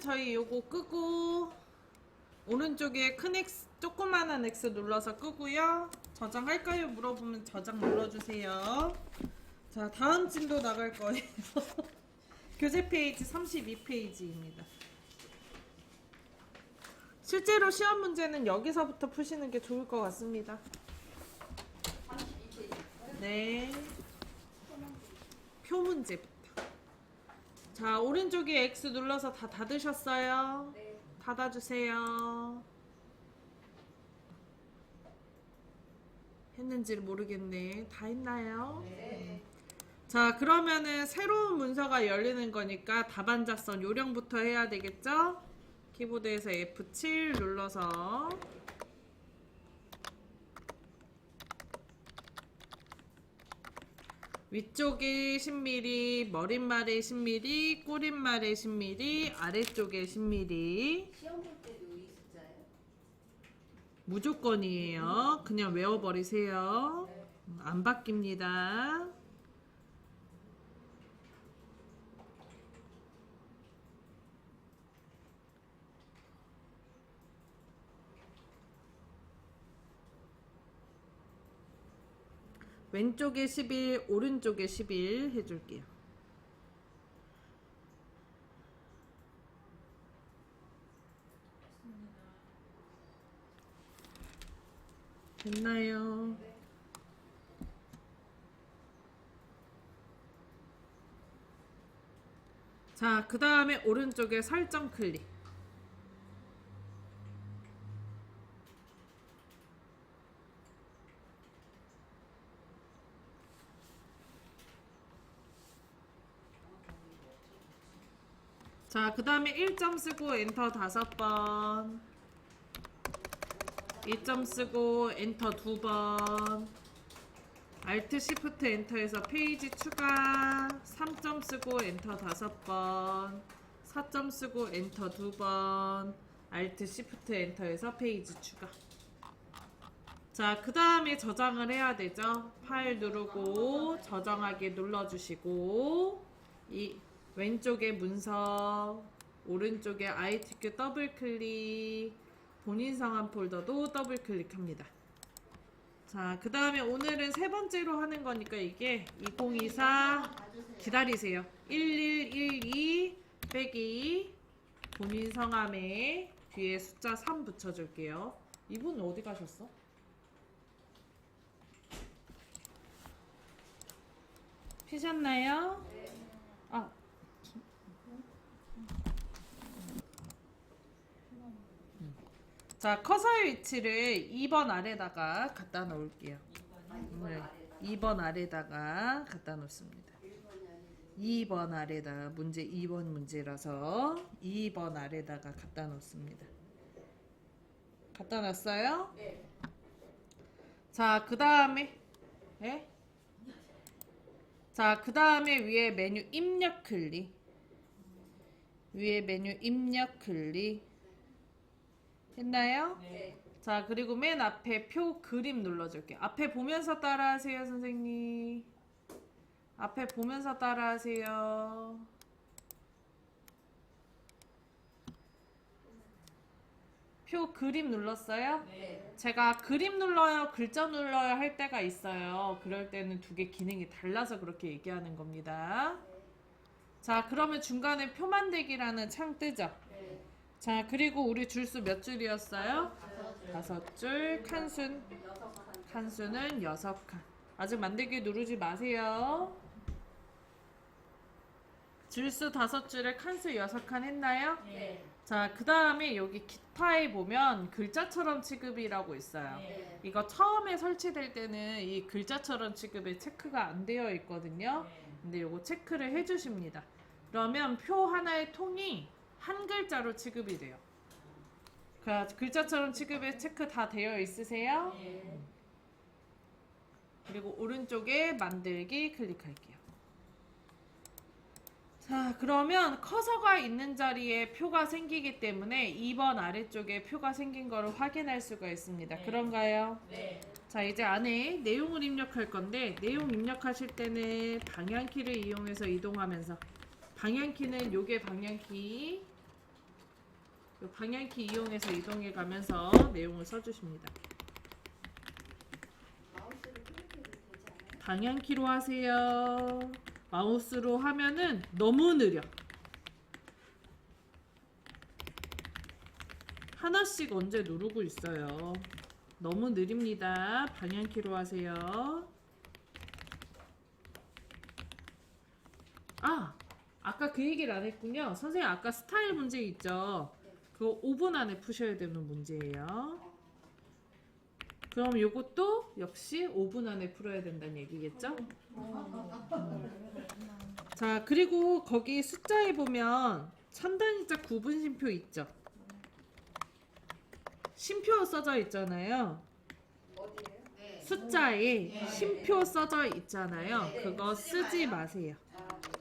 저희 요거 끄고 오른쪽에 큰 X, 조그만한 X 눌러서 끄고요. 저장할까요? 물어보면 저장 눌러주세요. 자, 다음 진도 나갈 거예요. 교재 페이지 32페이지입니다. 실제로 시험 문제는 여기서부터 푸시는 게 좋을 것 같습니다. 네. 표 문제부터. 자, 오른쪽에 X 눌러서 다 닫으셨어요? 네. 닫아주세요. 했는지를 모르겠네. 다 했나요? 네. 자, 그러면은 새로운 문서가 열리는 거니까 답안 작성 요령부터 해야 되겠죠? 키보드에서 F7 눌러서 위쪽에 10mm, 머릿말에 10mm, 꼬릿말에 10mm, 아래쪽에 10mm. 시험 볼 때도 이 숫자예요? 무조건이에요. 그냥 외워버리세요. 안 바뀝니다. 왼쪽에 11, 오른쪽에 11 해줄게요. 됐나요? 네. 자, 그 다음에 오른쪽에 설정 클릭. 자, 그 다음에 1점 쓰고 엔터 5번. 2점 쓰고 엔터 2번. Alt Shift 엔터에서 페이지 추가. 3점 쓰고 엔터 5번. 4점 쓰고 엔터 2번. Alt Shift 엔터에서 페이지 추가. 자, 그 다음에 저장을 해야 되죠. 파일 누르고 저장하기 눌러주시고 이 왼쪽에 문서, 오른쪽에 ITQ 더블 클릭, 본인 성함 폴더도 더블 클릭합니다. 자, 그 다음에 오늘은 세 번째로 하는 거니까 이게 2024 기다리세요. 1112 빼기 본인 성함에 뒤에 숫자 3 붙여줄게요. 이분 어디 가셨어? 피셨나요? 네. 아, 자, 커서의 위치를 2번 아래다가 갖다 놓을게요. 네, 2번 아래다가 갖다 놓습니다. 2번 아래다가 문제 2번 문제라서 2번 아래다가 갖다 놓습니다. 갖다 놨어요? 네. 자, 그 다음에 예? 자, 그 다음에 위에 메뉴 입력 클릭. 위에 메뉴 입력 클릭. 했나요? 네. 자, 그리고 맨 앞에 표 그림 눌러줄게요. 앞에 보면서 따라하세요, 선생님. 앞에 보면서 따라하세요. 표 그림 눌렀어요? 네. 제가 그림 눌러요, 글자 눌러요 할 때가 있어요. 그럴 때는 두 개 기능이 달라서 그렇게 얘기하는 겁니다. 자, 그러면 중간에 표 만들기라는 창 뜨죠? 네. 자, 그리고 우리 줄수 몇 줄이었어요? 5줄, 칸수는 6칸. 아직 만들기 누르지 마세요. 줄수 5줄에 칸수 6칸 했나요? 네. 자, 그 다음에 여기 기타에 보면 글자처럼 취급이라고 있어요. 네. 이거 처음에 설치될 때는 이 글자처럼 취급에 체크가 안 되어 있거든요. 근데 요거 체크를 해주십니다. 그러면 표 하나의 통이 한 글자로 취급이 돼요. 글자처럼 취급에 체크 다 되어 있으세요? 네. 그리고 오른쪽에 만들기 클릭할게요. 자, 그러면 커서가 있는 자리에 표가 생기기 때문에 2번 아래쪽에 표가 생긴 거를 확인할 수가 있습니다. 그런가요? 네. 자, 이제 안에 내용을 입력할 건데 내용 입력하실 때는 방향키를 이용해서 이동하면서 방향키는 요게 방향키 요 방향키 이용해서 이동해 가면서 내용을 써주십니다. 마우스로 클릭해도 되지 않아요? 방향키로 하세요. 마우스로 하면은 너무 느려. 하나씩 언제 누르고 있어요. 너무 느립니다. 방향키로 하세요. 아까 그 얘기를 안 했군요. 선생님 아까 스타일 문제 있죠? 그거 5분 안에 푸셔야 되는 문제예요. 그럼 요것도 역시 5분 안에 풀어야 된다는 얘기겠죠? 자, 그리고 거기 숫자에 보면 천단위자 구분심표 있죠? 심표 써져 있잖아요. 어디에요? 네. 숫자에 심표 써져 있잖아요. 네. 그거 쓰지 마세요. 아, 네.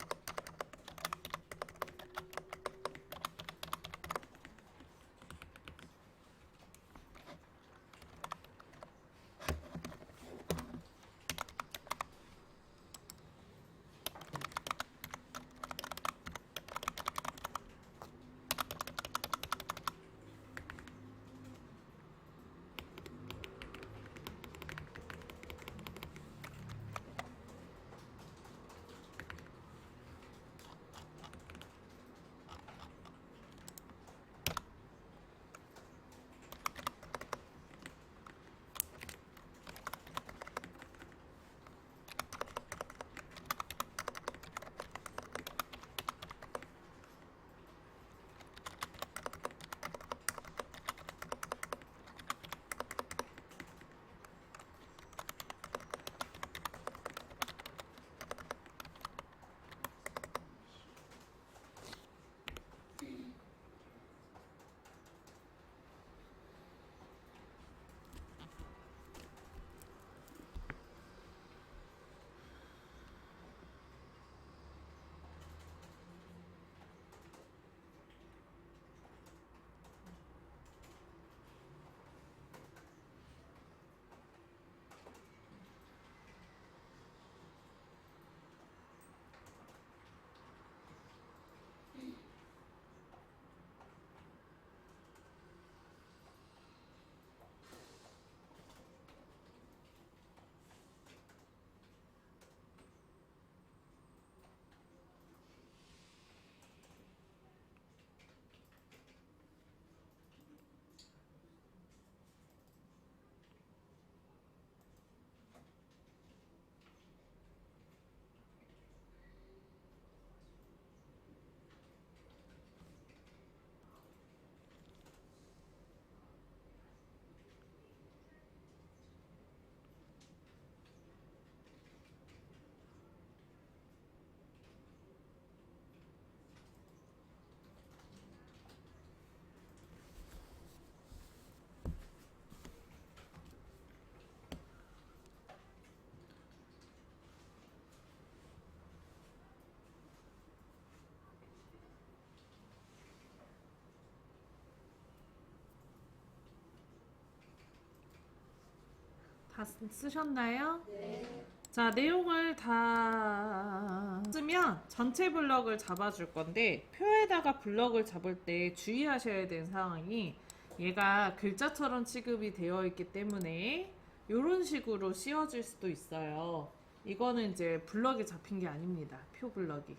다 쓰셨나요? 네. 자, 내용을 다 쓰면 전체 블럭을 잡아줄 건데 표에다가 블럭을 잡을 때 주의하셔야 되는 상황이 얘가 글자처럼 취급이 되어 있기 때문에 이런 식으로 씌워질 수도 있어요. 이거는 이제 블럭이 잡힌 게 아닙니다. 표 블럭이.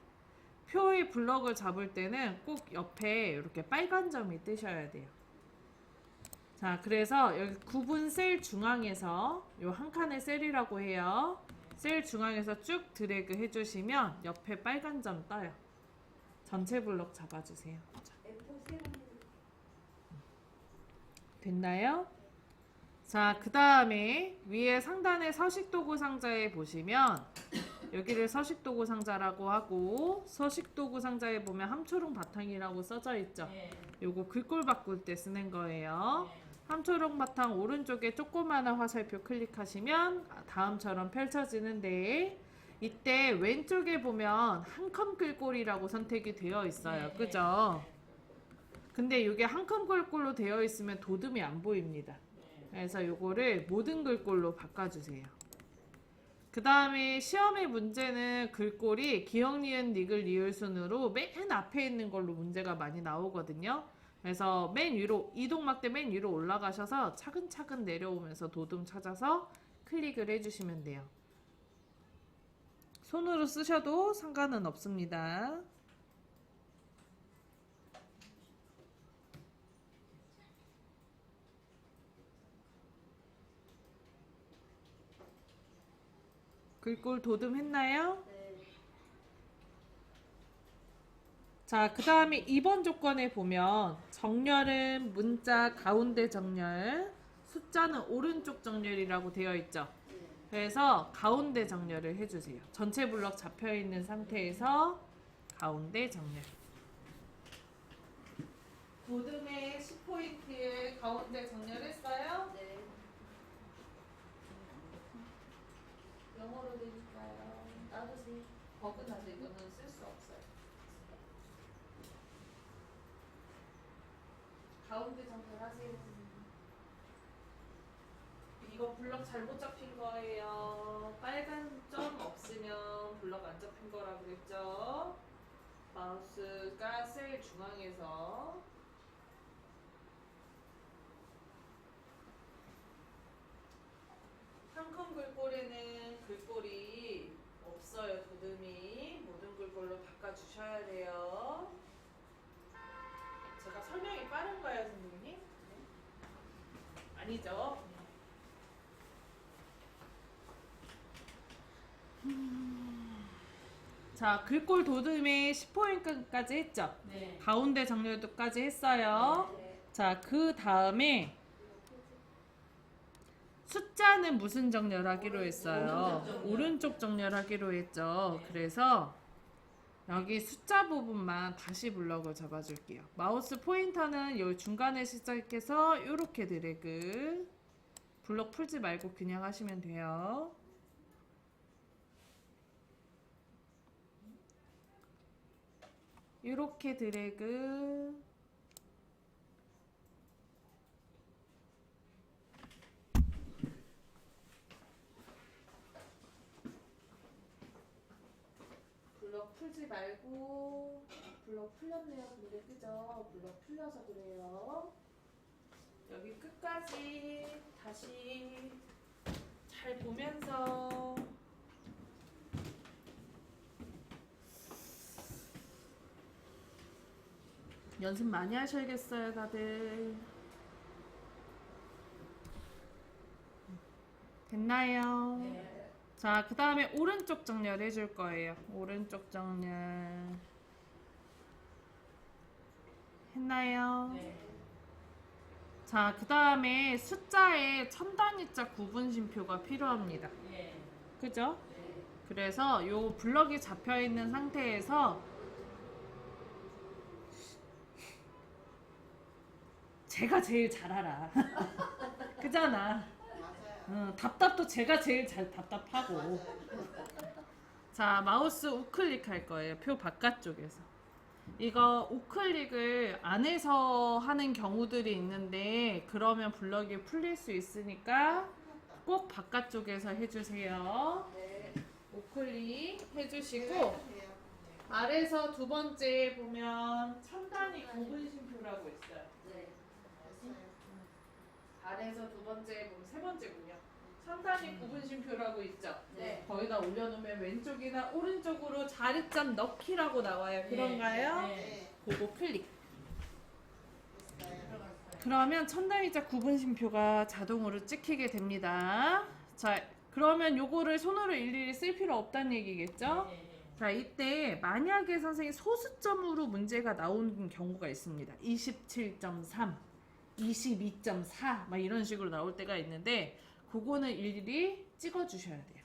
표의 블럭을 잡을 때는 꼭 옆에 이렇게 빨간 점이 뜨셔야 돼요. 자, 그래서 여기 구분 셀 중앙에서 요 한 칸의 셀이라고 해요. 셀 중앙에서 쭉 드래그 해주시면 옆에 빨간 점 떠요. 전체 블럭 잡아주세요. 자, F3 번 됐나요? 자, 그 다음에 위에 상단의 서식도구 상자에 보시면 여기를 서식도구 상자라고 하고 서식도구 상자에 보면 함초롱 바탕이라고 써져 있죠. 요거 글꼴 바꿀 때 쓰는 거예요. 함초롱 바탕 오른쪽에 조그마한 화살표 클릭하시면 다음처럼 펼쳐지는데 이때 왼쪽에 보면 한 컴 글꼴이라고 선택이 되어 있어요. 그죠? 근데 이게 한 컴 글꼴로 되어 있으면 도듬이 안 보입니다. 그래서 요거를 모든 글꼴로 바꿔주세요. 그 다음에 시험의 문제는 글꼴이 기역, 니은, 니글, 리을 순으로 맨 앞에 있는 걸로 문제가 많이 나오거든요. 그래서 맨 위로 이동막대 맨 위로 올라가셔서 차근차근 내려오면서 도둠 찾아서 클릭을 해주시면 돼요. 손으로 쓰셔도 상관은 없습니다. 글꼴 도둠 했나요? 네. 자, 그 다음에 2번 조건에 보면 정렬은 문자 가운데 정렬, 숫자는 오른쪽 정렬이라고 되어 있죠. 네. 그래서 가운데 정렬을 해주세요. 전체 블럭 잡혀있는 상태에서 가운데 정렬. 도둠의 10포인트에 가운데 정렬했어요? 네. 영어로 드릴까요? 놔두세요. 버그나서 이거는 쓸 수 없어요. 가운데 정렬하세요. 이거 블럭 잘못 잡힌 거예요. 빨간 점 없으면 블럭 안 잡힌 거라 그랬죠? 마우스가 셀 중앙에서 한 큰 글꼴에는 글꼴이 없어요. 도둠이 모든 글꼴로 바꿔주셔야 돼요. 제가 설명이 빠른가요, 선생님? 아니죠? 자, 글꼴 도둠에 10포인트까지 했죠? 네. 가운데 정렬도까지 했어요. 네. 자, 그 다음에 숫자는 무슨 정렬하기로 했어요? 오른쪽 정렬. 오른쪽 정렬하기로 했죠. 네. 그래서 여기 숫자 부분만 다시 블럭을 잡아줄게요. 마우스 포인터는 요 중간에 시작해서 이렇게 드래그. 블럭 풀지 말고 그냥 하시면 돼요. 이렇게 드래그. 블럭 풀지 말고. 블럭 풀렸네요. 근데 그죠? 블럭 풀려서 그래요. 여기 끝까지 다시 잘 보면서 연습 많이 하셔야겠어요, 다들. 됐나요? 네. 자, 그 다음에 오른쪽 정렬 해줄 거예요. 오른쪽 정렬. 했나요? 네. 자, 그 다음에 숫자에 첨단위자 구분심표가 필요합니다. 네. 그죠? 네. 그래서 요 블럭이 잡혀 있는 상태에서 제가 제일 잘 알아. 그잖아. 답답도 제가 제일 잘 답답하고. 자, 마우스 우클릭 할 거예요. 표 바깥쪽에서. 이거 우클릭을 안에서 하는 경우들이 있는데 그러면 블럭이 풀릴 수 있으니까 꼭 바깥쪽에서 해주세요. 네. 우클릭 해주시고 아래서 두 번째 보면 첨단위 구분심표라고 있어요. 네. 아래서 두 번째 보면 세 번째군요. 첨단위 구분심표라고 있죠. 네. 거기다 올려놓으면 왼쪽이나 오른쪽으로 자리점 넣기라고 나와요. 그런가요? 네. 그거 클릭. 들어갔어요. 그러면 첨단위자 구분심표가 자동으로 찍히게 됩니다. 자, 그러면 요거를 손으로 일일이 쓸 필요 없다는 얘기겠죠? 네. 자, 이때 만약에 선생님 소수점으로 문제가 나오는 경우가 있습니다. 27.3, 22.4 막 이런 식으로 나올 때가 있는데 그거는 일일이 찍어주셔야 돼요.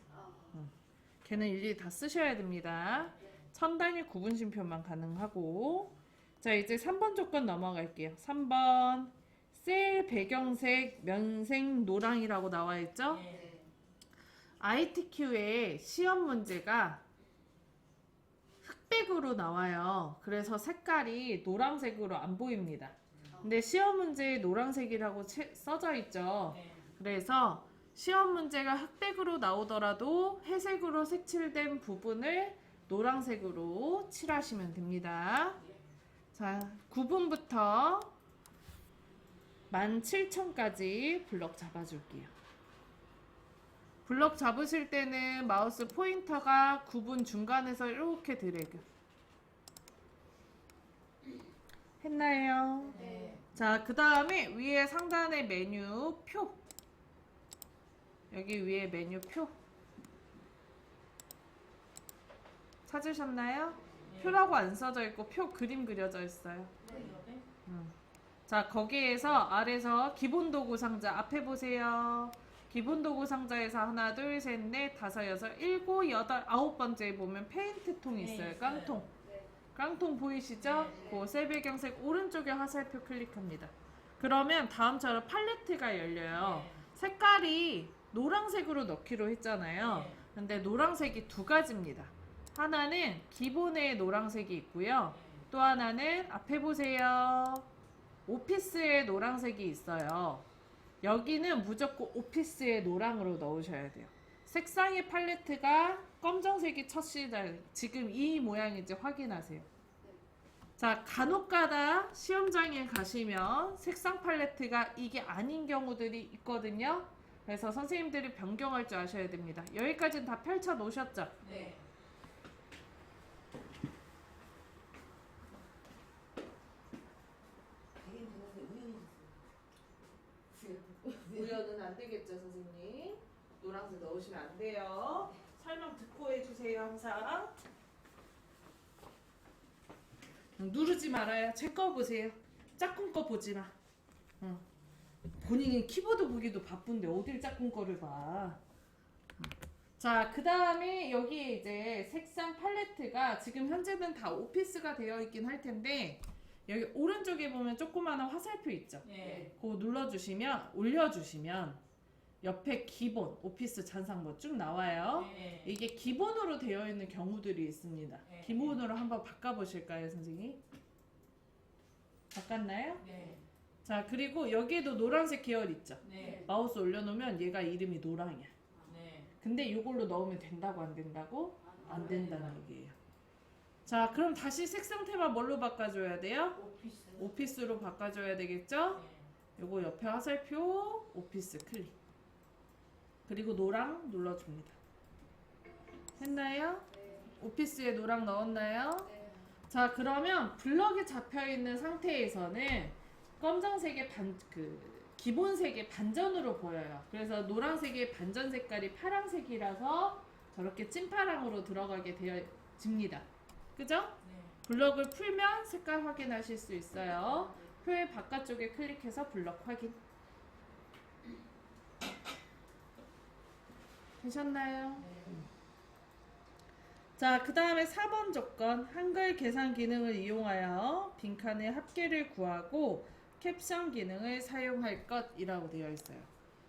걔는 일일이 다 쓰셔야 됩니다. 첨단위 구분심표만 가능하고. 자, 이제 3번 조건 넘어갈게요. 3번 셀 배경색 면색 노랑이라고 나와 있죠? 네. ITQ에 시험 문제가 흑백으로 나와요. 그래서 색깔이 노란색으로 안 보입니다. 근데 시험 문제에 노란색이라고 써져 있죠. 네. 그래서 시험 문제가 흑백으로 나오더라도 회색으로 색칠된 부분을 노란색으로 칠하시면 됩니다. 자, 9번부터 17,000까지 블럭 잡아줄게요. 블럭 잡으실 때는 마우스 포인터가 9분 중간에서 이렇게 드래그. 했나요? 네. 자, 그 다음에 위에 상단에 메뉴 표. 여기 위에 메뉴 표. 찾으셨나요? 표라고 안 써져 있고 표 그림 그려져 있어요. 자, 거기에서 아래서 기본 도구 상자 앞에 보세요. 기본 도구 상자에서 하나, 둘, 셋, 넷, 다섯, 여섯, 일곱, 여덟, 아홉 번째에 보면 페인트 통이 있어요. 깡통. 네. 깡통 보이시죠? 그 셀배경색 오른쪽에 화살표 클릭합니다. 그러면 다음처럼 팔레트가 열려요. 색깔이 노란색으로 넣기로 했잖아요. 근데 노란색이 두 가지입니다. 하나는 기본의 노란색이 있고요. 또 하나는 앞에 보세요. 오피스의 노란색이 있어요. 여기는 무조건 오피스의 노랑으로 넣으셔야 돼요. 색상의 팔레트가 검정색이 첫 시작. 지금 이 모양인지 확인하세요. 자, 간혹가다 시험장에 가시면 색상 팔레트가 이게 아닌 경우들이 있거든요. 그래서 선생님들이 변경할 줄 아셔야 됩니다. 여기까지는 다 펼쳐 놓으셨죠? 네. 우연은 안 되겠죠, 선생님. 노란색 넣으시면 안 돼요. 설명 듣고 해주세요, 항상. 누르지 말아요. 제 거 보세요. 짝꿍 거 보지 마. 본인이 키보드 보기도 바쁜데 어딜 짝꿍 거를 봐. 자, 그 다음에 여기에 이제 색상 팔레트가 지금 현재는 다 오피스가 되어 있긴 할 텐데 여기 오른쪽에 보면 조그마한 화살표 있죠? 네. 그거 눌러주시면 올려주시면 옆에 기본 오피스 잔상뭐 쭉 나와요. 네. 이게 기본으로 되어 있는 경우들이 있습니다. 네. 기본으로 한번 바꿔보실까요, 선생님? 바꿨나요? 네. 자, 그리고 여기에도 노란색 계열 있죠? 네. 마우스 올려놓으면 얘가 이름이 노랑이야. 네. 근데 이걸로 넣으면 된다고 안 된다고? 안 된다는 얘기예요. 자, 그럼 다시 색상 테마 뭘로 바꿔줘야 돼요? 오피스. 오피스로 바꿔줘야 되겠죠? 네. 요거 옆에 화살표 오피스 클릭. 그리고 노랑 눌러줍니다. 했나요? 네. 오피스에 노랑 넣었나요? 네. 자, 그러면 블럭이 잡혀 있는 상태에서는 검정색의 기본색의 반전으로 보여요. 그래서 노란색의 반전 색깔이 파란색이라서 저렇게 찐파랑으로 들어가게 되어집니다. 그죠? 네. 블럭을 풀면 색깔 확인하실 수 있어요. 표의 바깥쪽에 클릭해서 블럭 확인. 되셨나요? 네. 자, 그 다음에 4번 조건 한글 계산 기능을 이용하여 빈칸의 합계를 구하고 캡션 기능을 사용할 것이라고 되어 있어요.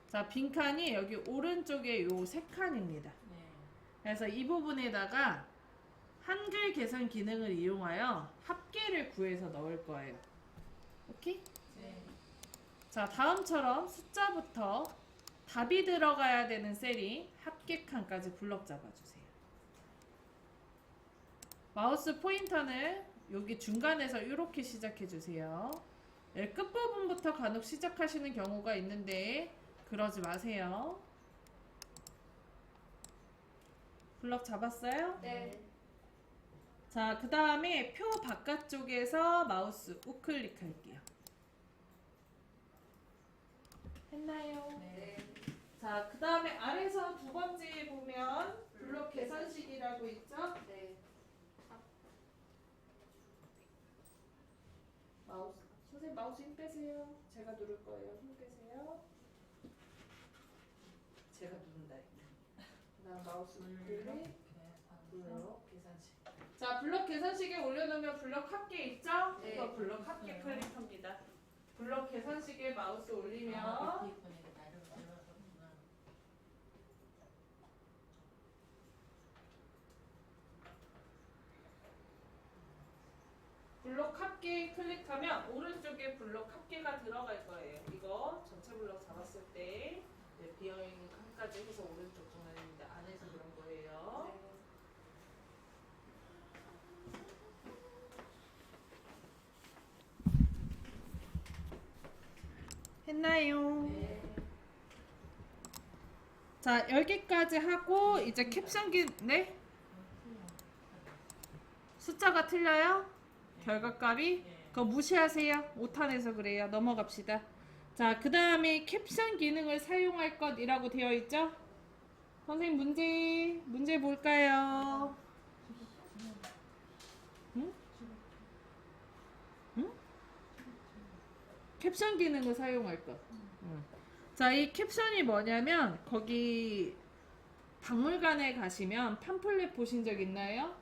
자, 빈칸이 여기 오른쪽에 요 세 칸입니다. 네. 그래서 이 부분에다가 한글 계산 기능을 이용하여 합계를 구해서 넣을 거예요. 오케이? 네. 자, 다음처럼 숫자부터 답이 들어가야 되는 셀이 합계 칸까지 블럭 잡아주세요. 마우스 포인터는 여기 중간에서 이렇게 시작해 주세요. 네, 끝부분부터 간혹 시작하시는 경우가 있는데 그러지 마세요. 블럭 잡았어요? 네. 자, 그 다음에 표 바깥쪽에서 마우스 우클릭 할게요. 했나요? 네. 자, 그 다음에 아래서 두 번째에 보면 블록 계산식이라고 있죠? 네. 마우스, 선생님 마우스 힘 빼세요. 제가 누를 거예요. 힘 빼세요. 제가 누른다. 그다음 마우스 클릭. 블록 계산식. 자, 블록 계산식에 올려놓으면 블록 합계 있죠? 네. 이거 블록 합계 클릭합니다. 블록 계산식에 마우스 올리면 블록 합계 클릭하면 오른쪽에 블록 합계가 들어갈 거예요. 이거 전체 블록 잡았을 때 비어있는 칸까지 해서 오른쪽 중간인데 안에서 그런 거예요. 네. 했나요? 네. 자, 여기까지 하고 이제 캡션기 네? 숫자가 틀려요? 결과값이? 그거 무시하세요. 오탄에서 그래요. 넘어갑시다. 자, 그 다음에 캡션 기능을 사용할 것이라고 되어 있죠? 선생님 문제 볼까요? 응? 응? 캡션 기능을 사용할 것. 응. 자, 이 캡션이 뭐냐면 거기 박물관에 가시면 팜플렛 보신 적 있나요?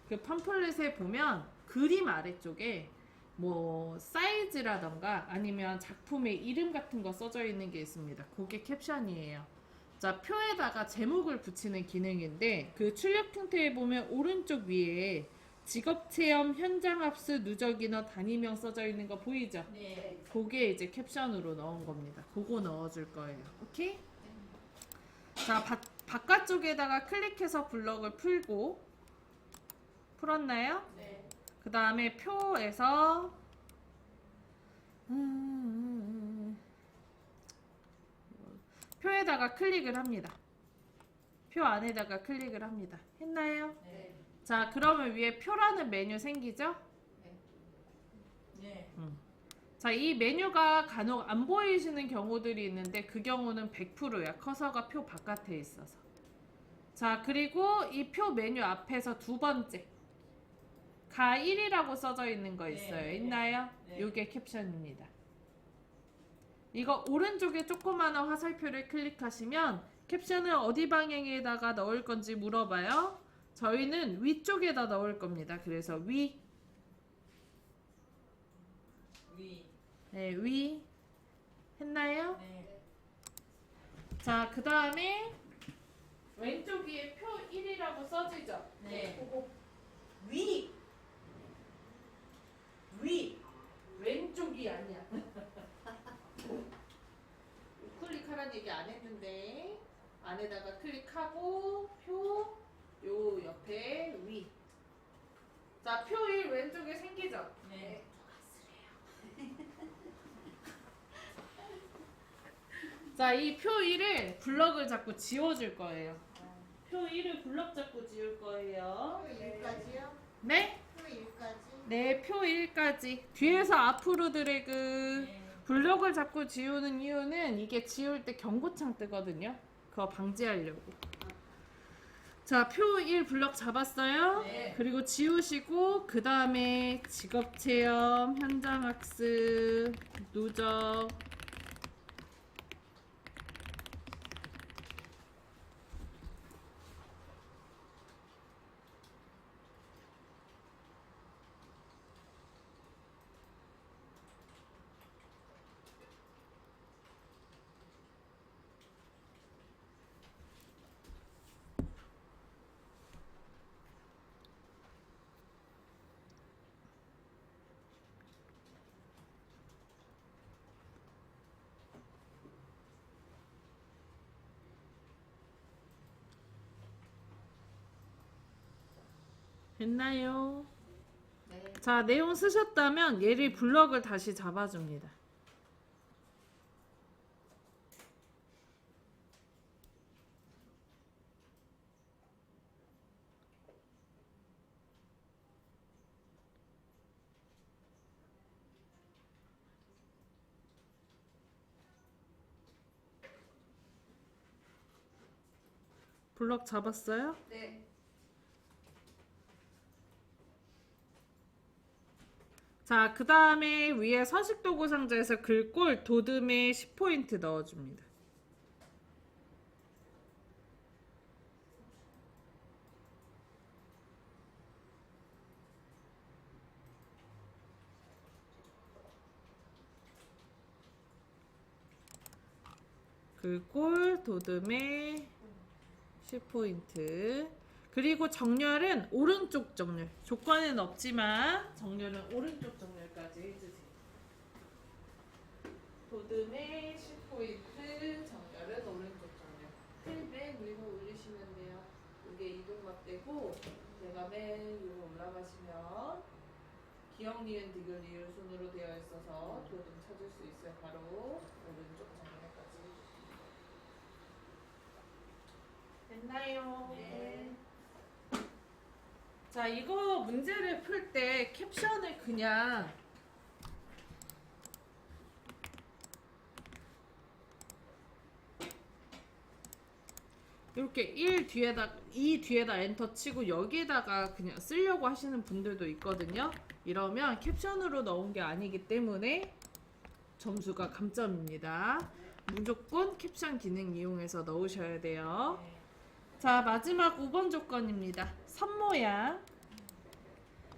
그 팜플렛에 보면 그림 아래쪽에 뭐 사이즈라던가 아니면 작품의 이름 같은 거 써져 있는 게 있습니다. 그게 캡션이에요. 자, 표에다가 제목을 붙이는 기능인데 그 출력 형태에 보면 오른쪽 위에 직업체험, 현장 합수, 누적 인원, 단위명 써져 있는 거 보이죠? 네. 그게 이제 캡션으로 넣은 겁니다. 그거 넣어줄 거예요. 오케이? 자, 바깥쪽에다가 클릭해서 블럭을 풀었나요? 네. 그 다음에 표에서 표에다가 클릭을 합니다. 표 안에다가 클릭을 합니다. 했나요? 네. 자, 그러면 위에 표라는 메뉴 생기죠? 네. 자, 이 메뉴가 간혹 안 보이시는 경우들이 있는데 그 경우는 100%야. 커서가 표 바깥에 있어서. 자, 그리고 이 표 메뉴 앞에서 두 번째 가1이라고 써져 있는 거 있어요. 네. 있나요? 네. 요게 캡션입니다. 이거 오른쪽에 조그마한 화살표를 클릭하시면 캡션을 어디 방향에다가 넣을 건지 물어봐요. 저희는 위쪽에다 넣을 겁니다. 그래서 위. 네, 위. 했나요? 네. 자, 그 다음에 왼쪽 위에 표 1이라고 써지죠? 네. 그거 위. 왼쪽이 아니야. 클릭하라는 얘기 안 했는데 안에다가 클릭하고 표 요 옆에 위. 자, 표 1 왼쪽에 생기죠? 네. 자, 이 표 1을 블럭을 자꾸 지워줄 거예요. 표 1을 블럭 자꾸 지울 거예요. 표 1까지요? 네? 표 1까지? 네, 표 1까지. 뒤에서 앞으로 드래그. 네. 블럭을 자꾸 지우는 이유는 이게 지울 때 경고창 뜨거든요. 그거 방지하려고. 자, 표 1 블럭 잡았어요? 네. 그리고 지우시고 그 다음에 직업체험, 현장학습, 누적. 됐나요? 네. 자, 내용 쓰셨다면 얘를 블럭을 다시 잡아줍니다. 블럭 잡았어요? 네. 자, 그 다음에 위에 서식도구 상자에서 글꼴 도듬에 10포인트 넣어줍니다. 글꼴 도듬에 10포인트. 그리고 정렬은 오른쪽 정렬. 조건은 없지만 정렬은 오른쪽 정렬까지 해주세요. 도듬에 10포인트, 정렬은 오른쪽 정렬. 맨 위로 올리시면 돼요. 이게 이동막 되고 제가 맨 위로 올라가시면 기역, 니은, 디귿, 리을 순으로 되어 있어서 도등 찾을 수 있어요. 바로 오른쪽 정면까지. 됐나요? 네. 자, 이거 문제를 풀 때 캡션을 그냥 이렇게 2 뒤에다 엔터 치고 여기에다가 그냥 쓰려고 하시는 분들도 있거든요. 이러면 캡션으로 넣은 게 아니기 때문에 점수가 감점입니다. 무조건 캡션 기능 이용해서 넣으셔야 돼요. 자, 마지막 5번 조건입니다. 선 모양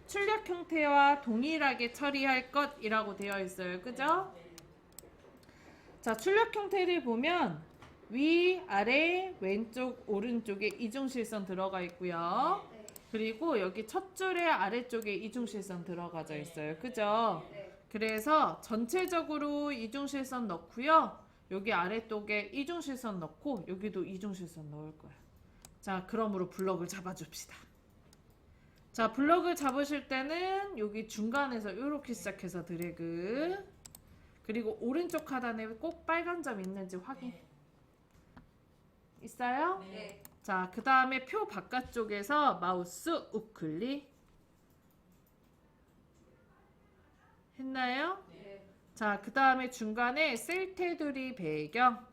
출력 형태와 동일하게 처리할 것이라고 되어 있어요. 그죠? 자, 출력 형태를 보면 위, 아래, 왼쪽, 오른쪽에 이중실선 들어가 있고요. 그리고 여기 첫 줄의 아래쪽에 이중실선 들어가져 있어요. 그죠? 그래서 전체적으로 이중실선 넣고요. 여기 아래쪽에 이중실선 넣고 여기도 이중실선 넣을 거예요. 자, 그러므로 블럭을 잡아줍시다. 자, 블럭을 잡으실 때는 여기 중간에서 이렇게 시작해서 드래그, 그리고 오른쪽 하단에 꼭 빨간 점 있는지 확인. 있어요? 네. 자, 그 다음에 표 바깥쪽에서 마우스 우클릭 했나요? 네. 자, 그 다음에 중간에 셀 테두리 배경,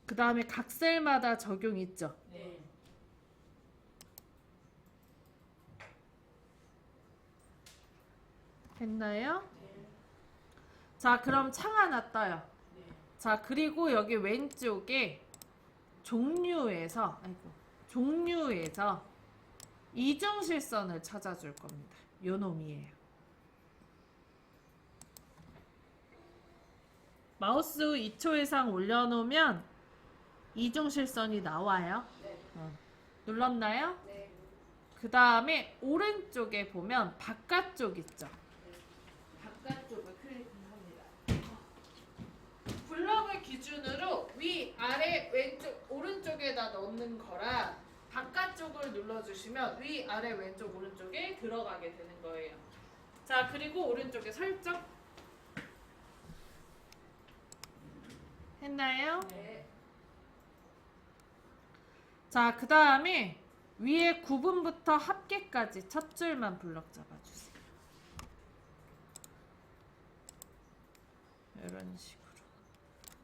그 다음에 각 셀마다 적용 있죠? 네. 했나요? 자, 그럼 창 하나 떠요. 자, 그리고 여기 왼쪽에 종류에서 이중실선을 찾아줄 겁니다. 요 놈이에요. 마우스 2초 이상 올려놓으면 이중실선이 나와요. 네. 눌렀나요? 네. 그 다음에 오른쪽에 보면 바깥쪽 있죠? 바깥쪽을 클릭합니다. 블럭을 기준으로 위, 아래, 왼쪽, 오른쪽에다 넣는 거라 바깥쪽을 눌러주시면 위, 아래, 왼쪽, 오른쪽에 들어가게 되는 거예요. 자, 그리고 오른쪽에 설정 했나요? 네. 자, 그 다음에 위에 구분부터 합계까지 첫 줄만 블럭 잡아주세요. 이런 식으로.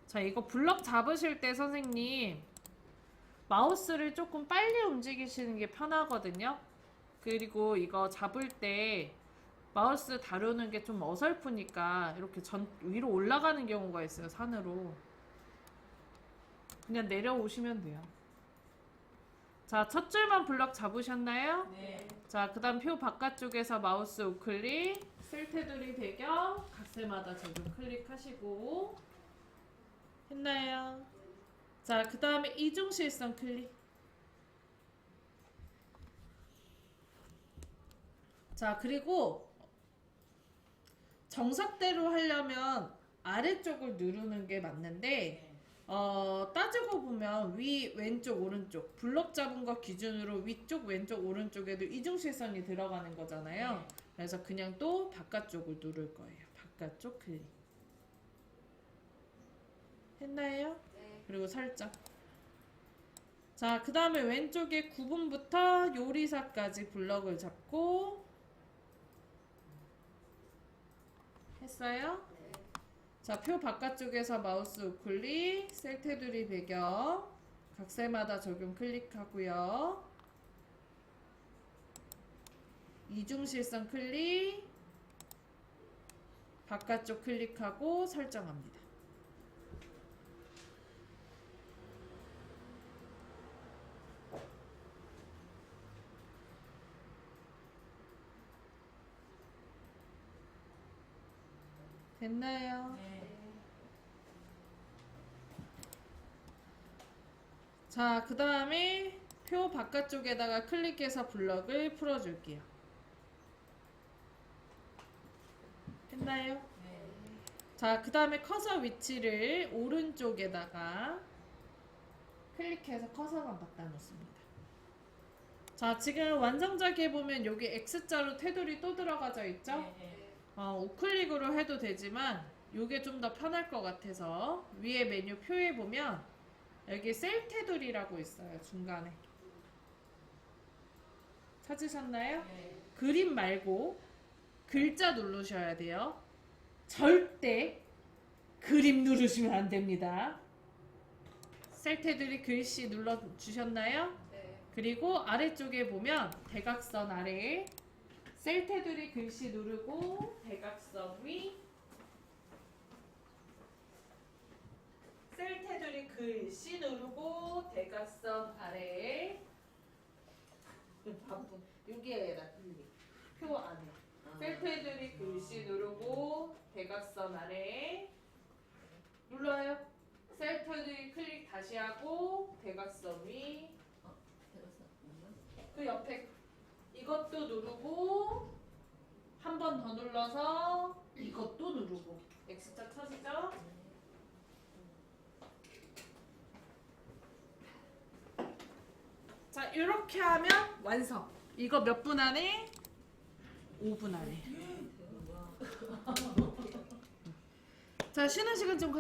자, 이거 블럭 잡으실 때 선생님 마우스를 조금 빨리 움직이시는 게 편하거든요. 그리고 이거 잡을 때 마우스 다루는 게 좀 어설프니까 이렇게 위로 올라가는 경우가 있어요. 산으로. 그냥 내려오시면 돼요. 자, 첫 줄만 블럭 잡으셨나요? 네. 자, 그 다음 표 바깥쪽에서 마우스 우클릭, 셀 테두리 배경, 각셀마다 적용 클릭하시고 했나요? 자, 그 다음에 이중실선 클릭. 자, 그리고 정석대로 하려면 아래쪽을 누르는 게 맞는데 따지고 보면 위, 왼쪽, 오른쪽 블럭 잡은 거 기준으로 위쪽, 왼쪽, 오른쪽에도 이중실선이 들어가는 거잖아요. 그래서 그냥 또 바깥쪽을 누를 거예요. 바깥쪽 클릭 했나요? 네. 그리고 설정. 자, 그 다음에 왼쪽에 구분부터 요리사까지 블럭을 잡고 했어요? 네. 자, 표 바깥쪽에서 마우스 우클릭, 셀 테두리 배경, 각셀마다 적용 클릭하고요. 이중실선 클릭, 바깥쪽 클릭하고 설정합니다. 됐나요? 네. 자, 그 다음에 표 바깥쪽에다가 클릭해서 블럭을 풀어줄게요. 했나요? 네. 자, 그 다음에 커서 위치를 오른쪽에다가 클릭해서 커서만 바꿔 놓습니다. 자, 지금 완성자기에 보면 여기 X자로 테두리 또 들어가져 있죠? 네. 우클릭으로 해도 되지만 이게 좀 더 편할 것 같아서 위에 메뉴 표에 보면 여기 셀 테두리라고 있어요. 중간에. 찾으셨나요? 네. 그림 말고 글자 누르셔야 돼요. 절대 그림 누르시면 안 됩니다. 셀 테두리 글씨 눌러주셨나요? 네. 그리고 아래쪽에 보면 대각선 아래에 셀 테두리 글씨 누르고 대각선 위 셀 테두리 글씨 누르고 대각선 아래에 바쁜 여기에다 표 안에 셀 테두리 글씨 누르고 대각선 아래에 눌러요. 셀 테두리 클릭 다시 하고 대각선 위 그 옆에 이것도 누르고 한 번 더 눌러서 이것도 누르고 X자 쳐지죠? 자, 이렇게 하면 완성. 이거 몇 분 안에? 5분 안에. 자, 쉬는 시간 좀